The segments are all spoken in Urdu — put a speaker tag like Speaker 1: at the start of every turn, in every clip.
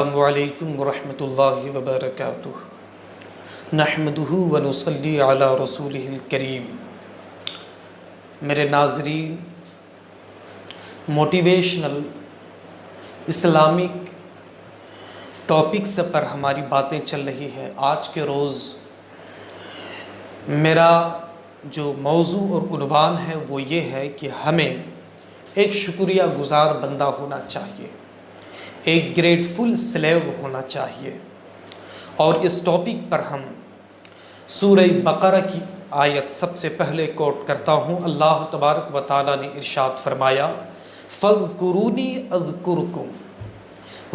Speaker 1: السلام علیکم ورحمۃ اللہ وبرکاتہ۔ نحمدہ ونصلی علی رسولہ الکریم۔ میرے ناظرین، موٹیویشنل اسلامک ٹاپکس پر ہماری باتیں چل رہی ہے۔ آج کے روز میرا جو موضوع اور عنوان ہے وہ یہ ہے کہ ہمیں ایک شکریہ گزار بندہ ہونا چاہیے، ایک گریٹفل سلیو ہونا چاہیے۔ اور اس ٹاپک پر ہم سورہ بقرہ کی آیت سب سے پہلے کوٹ کرتا ہوں۔ اللہ تبارک و تعالیٰ نے ارشاد فرمایا، فَاذْكُرُونِي أَذْكُرْكُمْ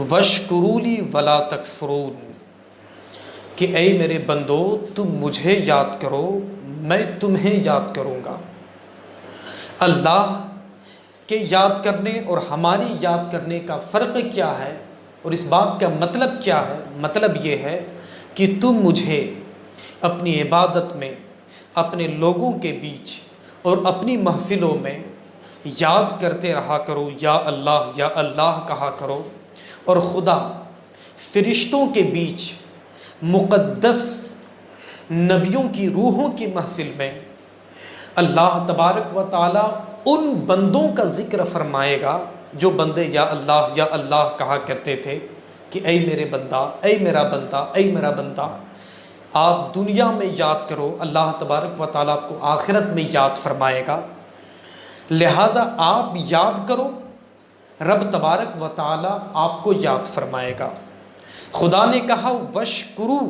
Speaker 1: وَاشْكُرُوا لِي وَلَا تَكْفُرُونِ، کہ اے میرے بندو تم مجھے یاد کرو، میں تمہیں یاد کروں گا۔ اللہ کہ یاد کرنے اور ہماری یاد کرنے کا فرق کیا ہے، اور اس بات کا مطلب کیا ہے؟ مطلب یہ ہے کہ تم مجھے اپنی عبادت میں، اپنے لوگوں کے بیچ اور اپنی محفلوں میں یاد کرتے رہا کرو، یا اللہ کہا کرو۔ اور خدا فرشتوں کے بیچ مقدس نبیوں کی روحوں کی محفل میں اللہ تبارک و تعالیٰ ان بندوں کا ذکر فرمائے گا جو بندے یا اللہ کہا کرتے تھے کہ اے میرے بندہ، اے میرا بندہ، اے میرا بندہ۔ آپ دنیا میں یاد کرو، اللہ تبارک و تعالیٰ آپ کو آخرت میں یاد فرمائے گا۔ لہٰذا آپ یاد کرو، رب تبارک و تعالیٰ آپ کو یاد فرمائے گا۔ خدا نے کہا وَاشْكُرُوا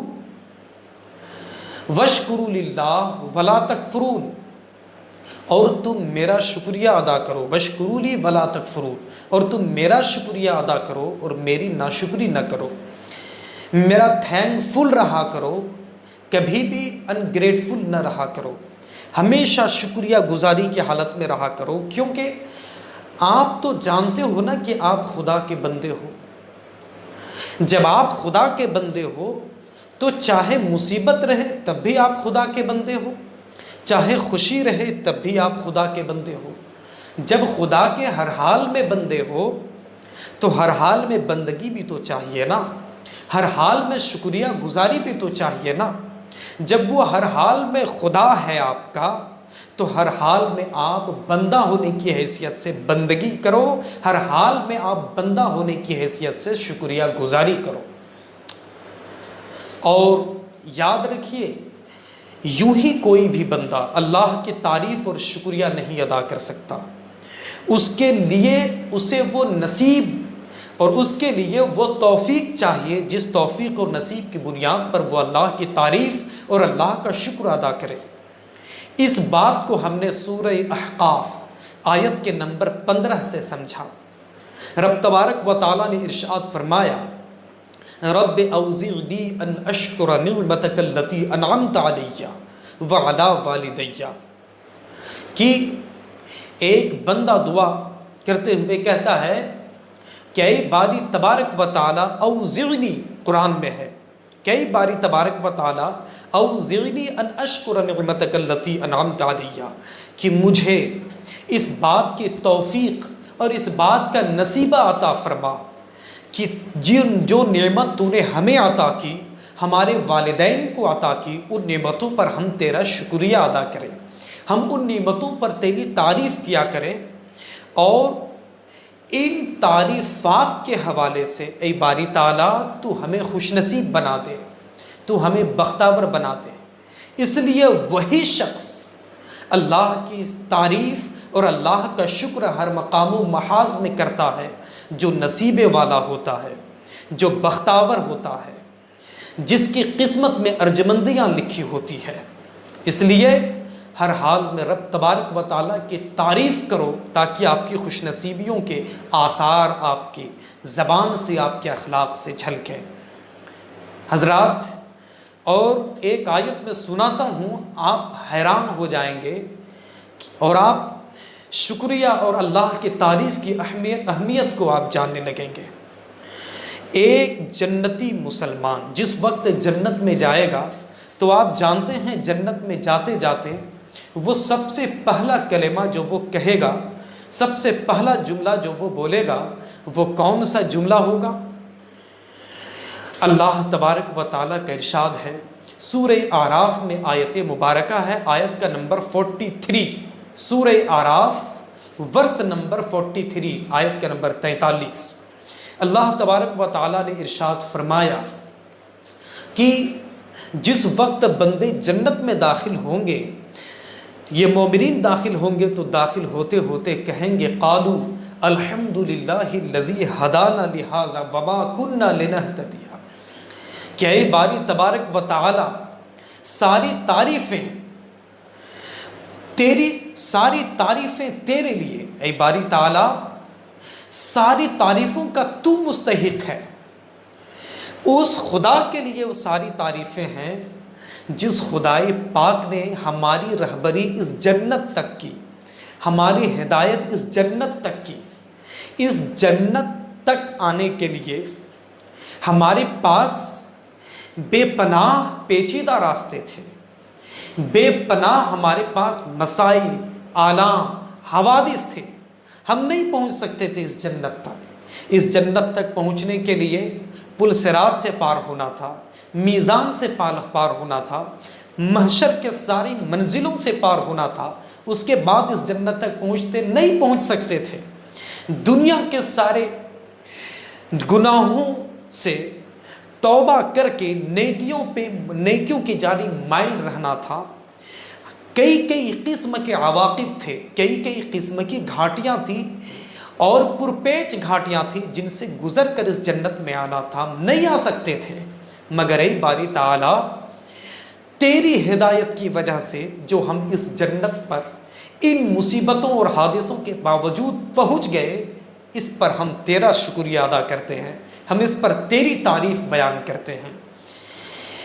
Speaker 1: لِلَّهِ وَلَا تَكْفُرُونَ، اور تم میرا شکریہ ادا کرو، وَاشْكُرُوا لِي وَلَا تَكْفُرُونَ، اور تم میرا شکریہ ادا کرو اور میری ناشکری نہ کرو، میرا تھینک فل رہا کرو، کبھی بھی انگریٹفل نہ رہا کرو، ہمیشہ شکریہ گزاری کی حالت میں رہا کرو، کیونکہ آپ تو جانتے ہو نا کہ آپ خدا کے بندے ہو۔ جب آپ خدا کے بندے ہو تو چاہے مصیبت رہے تب بھی آپ خدا کے بندے ہو، چاہے خوشی رہے تب بھی آپ خدا کے بندے ہو۔ جب خدا کے ہر حال میں بندے ہو تو ہر حال میں بندگی بھی تو چاہیے نا، ہر حال میں شکریہ گزاری بھی تو چاہیے نا۔ جب وہ ہر حال میں خدا ہے آپ کا تو ہر حال میں آپ بندہ ہونے کی حیثیت سے بندگی کرو، ہر حال میں آپ بندہ ہونے کی حیثیت سے شکریہ گزاری کرو۔ اور یاد رکھیے، یوں ہی کوئی بھی بندہ اللہ کی تعریف اور شکریہ نہیں ادا کر سکتا۔ اس کے لیے اسے وہ نصیب اور اس کے لیے وہ توفیق چاہیے جس توفیق اور نصیب کی بنیاد پر وہ اللہ کی تعریف اور اللہ کا شکر ادا کرے۔ اس بات کو ہم نے سورہ احقاف آیت کے نمبر 15 سے سمجھا۔ رب تبارک و تعالیٰ نے ارشاد فرمایا، رب اوزعنی ان اشکر نعمتک التی انعمت علی وعلی والدی، کہ ایک بندہ دعا کرتے ہوئے کہتا ہے کہ اے باری تبارک و تعالیٰ اوزعنی، قرآن میں ہے کہ اے باری تبارک و تعالیٰ اوزعنی ان اشکر نعمتک التی انعمت علی، کہ مجھے اس بات کی توفیق اور اس بات کا نصیبہ عطا فرما کہ جو نعمت تو نے ہمیں عطا کی، ہمارے والدین کو عطا کی، ان نعمتوں پر ہم تیرا شکریہ ادا کریں، ہم ان نعمتوں پر تیری تعریف کیا کریں، اور ان تعریفات کے حوالے سے اے باری تعالیٰ تو ہمیں خوش نصیب بنا دے، تو ہمیں بختاور بنا دے۔ اس لیے وہی شخص اللہ کی تعریف اور اللہ کا شکر ہر مقام و محاذ میں کرتا ہے جو نصیب والا ہوتا ہے، جو بختاور ہوتا ہے، جس کی قسمت میں ارجمندیاں لکھی ہوتی ہے۔ اس لیے ہر حال میں رب تبارک و تعالیٰ کی تعریف کرو تاکہ آپ کی خوش نصیبیوں کے آثار آپ کی زبان سے، آپ کے اخلاق سے جھلکیں۔ حضرات، اور ایک آیت میں سناتا ہوں، آپ حیران ہو جائیں گے اور آپ شکریہ اور اللہ کی تعریف کی اہمیت کو آپ جاننے لگیں گے۔ ایک جنتی مسلمان جس وقت جنت میں جائے گا تو آپ جانتے ہیں جنت میں جاتے جاتے وہ سب سے پہلا کلمہ جو وہ کہے گا، سب سے پہلا جملہ جو وہ بولے گا، وہ کون سا جملہ ہوگا؟ اللہ تبارک و تعالیٰ کا ارشاد ہے سورہ آراف میں، آیت مبارکہ ہے آیت کا نمبر 43، سورہ آراف ورس نمبر 43، آیت کا نمبر 43۔ اللہ تبارک و تعالیٰ نے ارشاد فرمایا کہ جس وقت بندے جنت میں داخل ہوں گے، یہ مومنین داخل ہوں گے تو داخل ہوتے ہوتے کہیں گے قالوا الحمدللہ الذی ہدانا لہذا وما کنا لنہتدی، کہ اے باری تبارک و تعالی ساری تعریفیں تیرے لیے، اے باری تعالی ساری تعریفوں کا تو مستحق ہے۔ اس خدا کے لیے وہ ساری تعریفیں ہیں جس خدائے پاک نے ہماری رہبری اس جنت تک کی، ہماری ہدایت اس جنت تک کی۔ اس جنت تک آنے کے لیے ہمارے پاس بے پناہ پیچیدہ راستے تھے، بے پناہ ہمارے پاس مسائل، آلام، حوادث تھے، ہم نہیں پہنچ سکتے تھے اس جنت تک۔ اس جنت تک پہنچنے کے لیے پل صراط سے پار ہونا تھا، میزان سے پار ہونا تھا، محشر کے ساری منزلوں سے پار ہونا تھا، اس کے بعد اس جنت تک نہیں پہنچ سکتے تھے۔ دنیا کے سارے گناہوں سے توبہ کر کے نیکیوں کی جانب مائل رہنا تھا۔ کئی قسم کے عواقب تھے، کئی قسم کی گھاٹیاں تھیں اور پرپیچ گھاٹیاں تھیں جن سے گزر کر اس جنت میں آنا تھا، ہم نہیں آ سکتے تھے۔ مگر اے باری تعالی تیری ہدایت کی وجہ سے جو ہم اس جنت پر ان مصیبتوں اور حادثوں کے باوجود پہنچ گئے، اس پر ہم تیرا شکریہ ادا کرتے ہیں، ہم اس پر تیری تعریف بیان کرتے ہیں۔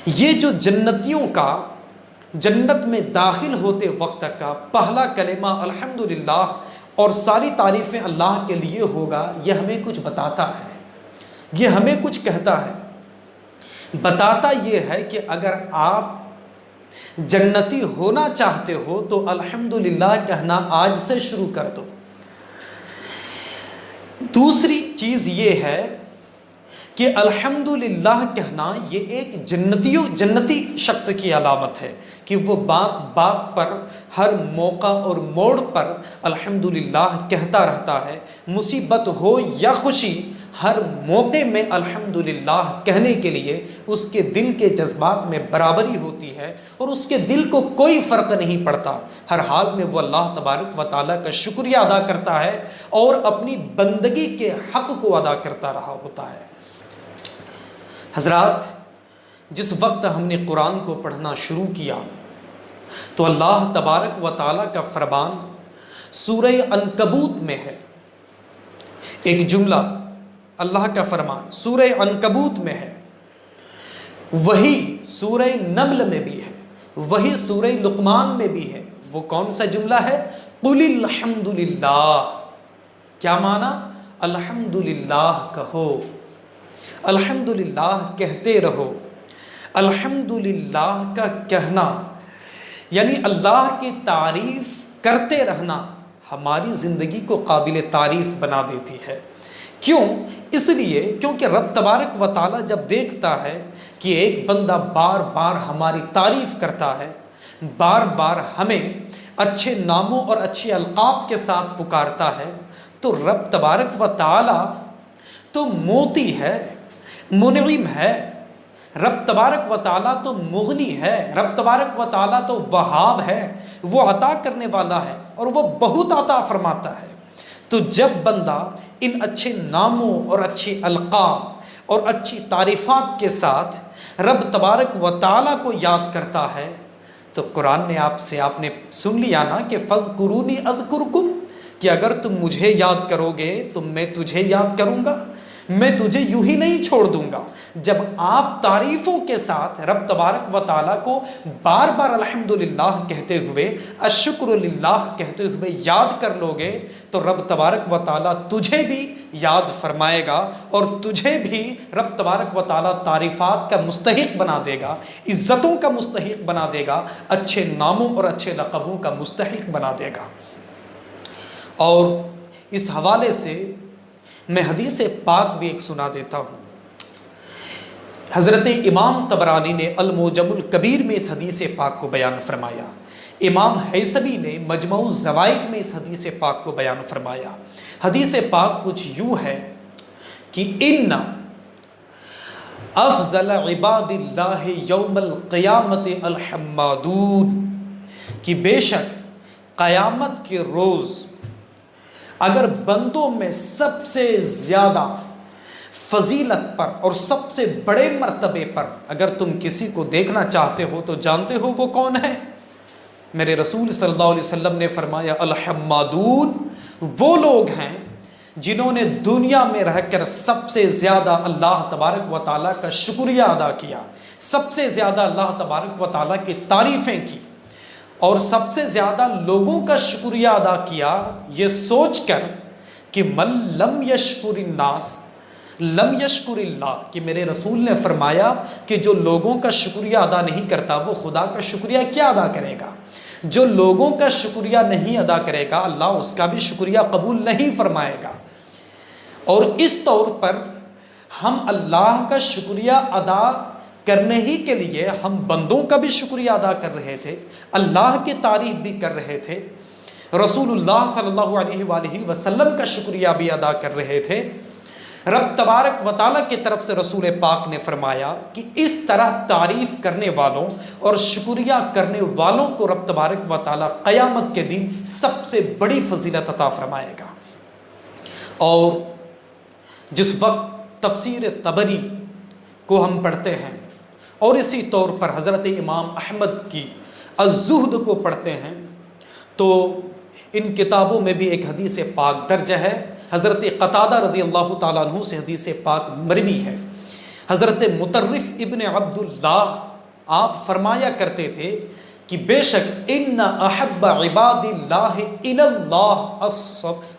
Speaker 1: یہ جو جنتیوں کا جنت میں داخل ہوتے وقت کا پہلا کلمہ الحمدللہ اور ساری تعریفیں اللہ کے لیے ہوگا، یہ ہمیں کچھ بتاتا ہے، یہ ہمیں کچھ کہتا ہے۔ بتاتا یہ ہے کہ اگر آپ جنتی ہونا چاہتے ہو تو الحمدللہ کہنا آج سے شروع کر دو۔ دوسری چیز یہ ہے کہ الحمدللہ کہنا یہ ایک جنتی شخص کی علامت ہے کہ وہ بات پر ہر موقع اور موڑ پر الحمدللہ کہتا رہتا ہے، مصیبت ہو یا خوشی ہر موقع میں الحمدللہ کہنے کے لیے اس کے دل کے جذبات میں برابری ہوتی ہے اور اس کے دل کو کوئی فرق نہیں پڑتا، ہر حال میں وہ اللہ تبارک و تعالیٰ کا شکریہ ادا کرتا ہے اور اپنی بندگی کے حق کو ادا کرتا رہا ہوتا ہے۔ حضرات، جس وقت ہم نے قرآن کو پڑھنا شروع کیا تو اللہ تبارک و تعالیٰ کا فرمان سورہ عنکبوت میں ہے، ایک جملہ اللہ کا فرمان سورہ عنکبوت میں ہے، وہی سورہ نمل میں بھی ہے، وہی سورہ لقمان میں بھی ہے۔ وہ کون سا جملہ ہے؟ قُلِ الحمدللہ۔ کیا معنی؟ الحمدللہ کہو، الحمدللہ کہتے رہو۔ الحمدللہ کا کہنا یعنی اللہ کی تعریف کرتے رہنا ہماری زندگی کو قابل تعریف بنا دیتی ہے۔ کیوں؟ اس لیے کیونکہ رب تبارک و تعالیٰ جب دیکھتا ہے کہ ایک بندہ بار بار ہماری تعریف کرتا ہے، بار بار ہمیں اچھے ناموں اور اچھے القاب کے ساتھ پکارتا ہے، تو رب تبارک و تعالیٰ تو موتی ہے، منعم ہے، رب تبارک و تعالیٰ تو مغنی ہے، رب تبارک و تعالیٰ تو وہاب ہے، وہ عطا کرنے والا ہے اور وہ بہت عطا فرماتا ہے۔ تو جب بندہ ان اچھے ناموں اور اچھے القاب اور اچھی تعریفات کے ساتھ رب تبارک و تعالیٰ کو یاد کرتا ہے تو قرآن نے آپ نے سن لیا نا کہ فَاذْكُرُونِي أَذْكُرْكُمْ، کہ اگر تم مجھے یاد کرو گے تو میں تجھے یاد کروں گا، میں تجھے یوں ہی نہیں چھوڑ دوں گا۔ جب آپ تعریفوں کے ساتھ رب تبارک و تعالیٰ کو بار بار الحمدللہ کہتے ہوئے، الشکر للہ کہتے ہوئے یاد کر لو گے تو رب تبارک و تعالیٰ تجھے بھی یاد فرمائے گا اور تجھے بھی رب تبارک و تعالیٰ تعریفات کا مستحق بنا دے گا، عزتوں کا مستحق بنا دے گا، اچھے ناموں اور اچھے لقبوں کا مستحق بنا دے گا۔ اور اس حوالے سے میں حدیث پاک بھی ایک سنا دیتا ہوں۔ حضرت امام طبرانی نے المعجم الکبیر میں اس حدیث پاک کو بیان فرمایا، امام حیثمی نے مجمع الزوائد میں اس حدیث پاک کو بیان فرمایا۔ حدیث پاک کچھ یوں ہے کہ ان افضل عباد اللہ یوم القیامت الحمادون، کہ بے شک قیامت کے روز اگر بندوں میں سب سے زیادہ فضیلت پر اور سب سے بڑے مرتبے پر اگر تم کسی کو دیکھنا چاہتے ہو تو جانتے ہو وہ کون ہے؟ میرے رسول صلی اللہ علیہ وسلم نے فرمایا الحمادون، وہ لوگ ہیں جنہوں نے دنیا میں رہ کر سب سے زیادہ اللہ تبارک و تعالیٰ کا شکریہ ادا کیا، سب سے زیادہ اللہ تبارک و تعالیٰ کی تعریفیں کی، اور سب سے زیادہ لوگوں کا شکریہ ادا کیا، یہ سوچ کر کہ من لم یشکر الناس لم یشکر اللہ، کہ میرے رسول نے فرمایا کہ جو لوگوں کا شکریہ ادا نہیں کرتا وہ خدا کا شکریہ کیا ادا کرے گا؟ جو لوگوں کا شکریہ نہیں ادا کرے گا اللہ اس کا بھی شکریہ قبول نہیں فرمائے گا۔ اور اس طور پر ہم اللہ کا شکریہ ادا کرنے ہی کے لیے ہم بندوں کا بھی شکریہ ادا کر رہے تھے، اللہ کی تعریف بھی کر رہے تھے، رسول اللہ صلی اللہ علیہ وآلہ وسلم کا شکریہ بھی ادا کر رہے تھے۔ رب تبارک و تعالیٰ کی طرف سے رسول پاک نے فرمایا کہ اس طرح تعریف کرنے والوں اور شکریہ کرنے والوں کو رب تبارک و تعالیٰ قیامت کے دن سب سے بڑی فضیلت عطا فرمائے گا۔ اور جس وقت تفسیر طبری کو ہم پڑھتے ہیں اور اسی طور پر حضرت امام احمد کی الزہد کو پڑھتے ہیں تو ان کتابوں میں بھی ایک حدیث پاک درج ہے۔ حضرت قتادہ رضی اللہ تعالیٰ عنہ سے حدیث پاک مروی ہے۔ حضرت مطرف ابن عبداللہ آپ فرمایا کرتے تھے کہ بے شک ان احب عباد اللہ الی اللہ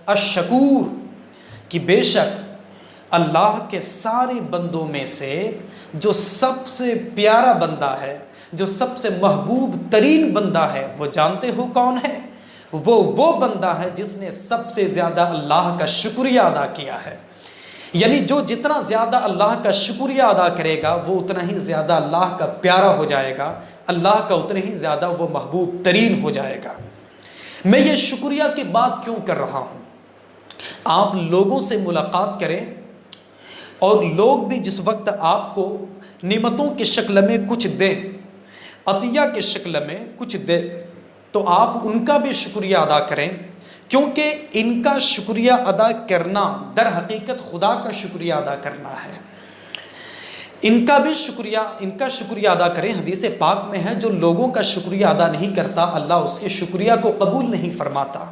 Speaker 1: الشکور، کہ بے شک اللہ کے سارے بندوں میں سے جو سب سے پیارا بندہ ہے، جو سب سے محبوب ترین بندہ ہے، وہ جانتے ہو کون ہے؟ وہ بندہ ہے جس نے سب سے زیادہ اللہ کا شکریہ ادا کیا ہے۔ یعنی جو جتنا زیادہ اللہ کا شکریہ ادا کرے گا وہ اتنا ہی زیادہ اللہ کا پیارا ہو جائے گا، اللہ کا اتنا ہی زیادہ وہ محبوب ترین ہو جائے گا۔ میں یہ شکریہ کی بات کیوں کر رہا ہوں؟ آپ لوگوں سے ملاقات کریں اور لوگ بھی جس وقت آپ کو نعمتوں کی شکل میں کچھ دیں، عطیہ کی شکل میں کچھ دیں، تو آپ ان کا بھی شکریہ ادا کریں، کیونکہ ان کا شکریہ ادا کرنا در حقیقت خدا کا شکریہ ادا کرنا ہے۔ ان کا شکریہ ادا کریں۔ حدیث پاک میں ہے جو لوگوں کا شکریہ ادا نہیں کرتا اللہ اس کے شکریہ کو قبول نہیں فرماتا۔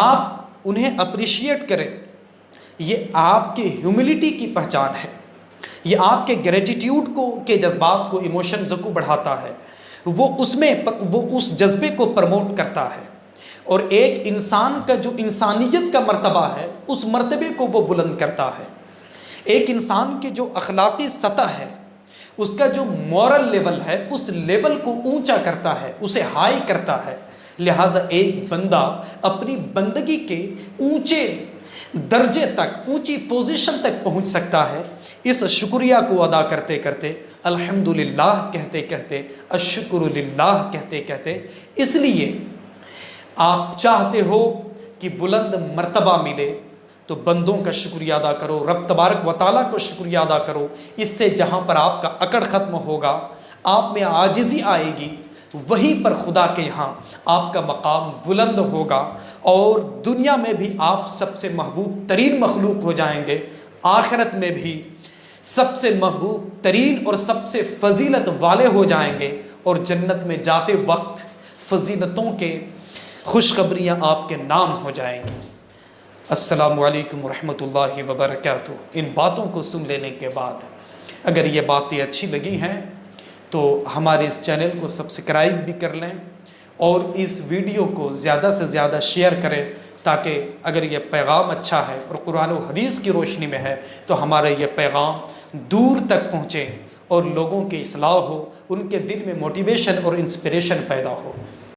Speaker 1: آپ انہیں اپریشیٹ کریں، یہ آپ کے ہیوملٹی کی پہچان ہے، یہ آپ کے گریٹیٹیوڈ کے جذبات کو، ایموشنز کو بڑھاتا ہے، وہ اس جذبے کو پروموٹ کرتا ہے، اور ایک انسان کا جو انسانیت کا مرتبہ ہے اس مرتبے کو وہ بلند کرتا ہے۔ ایک انسان کی جو اخلاقی سطح ہے، اس کا جو مورل لیول ہے، اس لیول کو اونچا کرتا ہے، اسے ہائی کرتا ہے۔ لہٰذا ایک بندہ اپنی بندگی کے اونچے درجے تک، اونچی پوزیشن تک پہنچ سکتا ہے اس شکریہ کو ادا کرتے کرتے، الحمدللہ کہتے کہتے، الشکر للہ کہتے کہتے۔ اس لیے آپ چاہتے ہو کہ بلند مرتبہ ملے تو بندوں کا شکریہ ادا کرو، رب تبارک و تعالیٰ کو شکریہ ادا کرو۔ اس سے جہاں پر آپ کا اکڑ ختم ہوگا، آپ میں عاجزی آئے گی، وہیں پر خدا کے یہاں آپ کا مقام بلند ہوگا، اور دنیا میں بھی آپ سب سے محبوب ترین مخلوق ہو جائیں گے، آخرت میں بھی سب سے محبوب ترین اور سب سے فضیلت والے ہو جائیں گے، اور جنت میں جاتے وقت فضیلتوں کے خوشخبریاں آپ کے نام ہو جائیں گی۔ السلام علیکم ورحمۃ اللہ وبرکاتہ۔ ان باتوں کو سن لینے کے بعد اگر یہ باتیں اچھی لگی ہیں تو ہمارے اس چینل کو سبسکرائب بھی کر لیں، اور اس ویڈیو کو زیادہ سے زیادہ شیئر کریں، تاکہ اگر یہ پیغام اچھا ہے اور قرآن و حدیث کی روشنی میں ہے تو ہمارا یہ پیغام دور تک پہنچے اور لوگوں کی اصلاح ہو، ان کے دل میں موٹیویشن اور انسپریشن پیدا ہو۔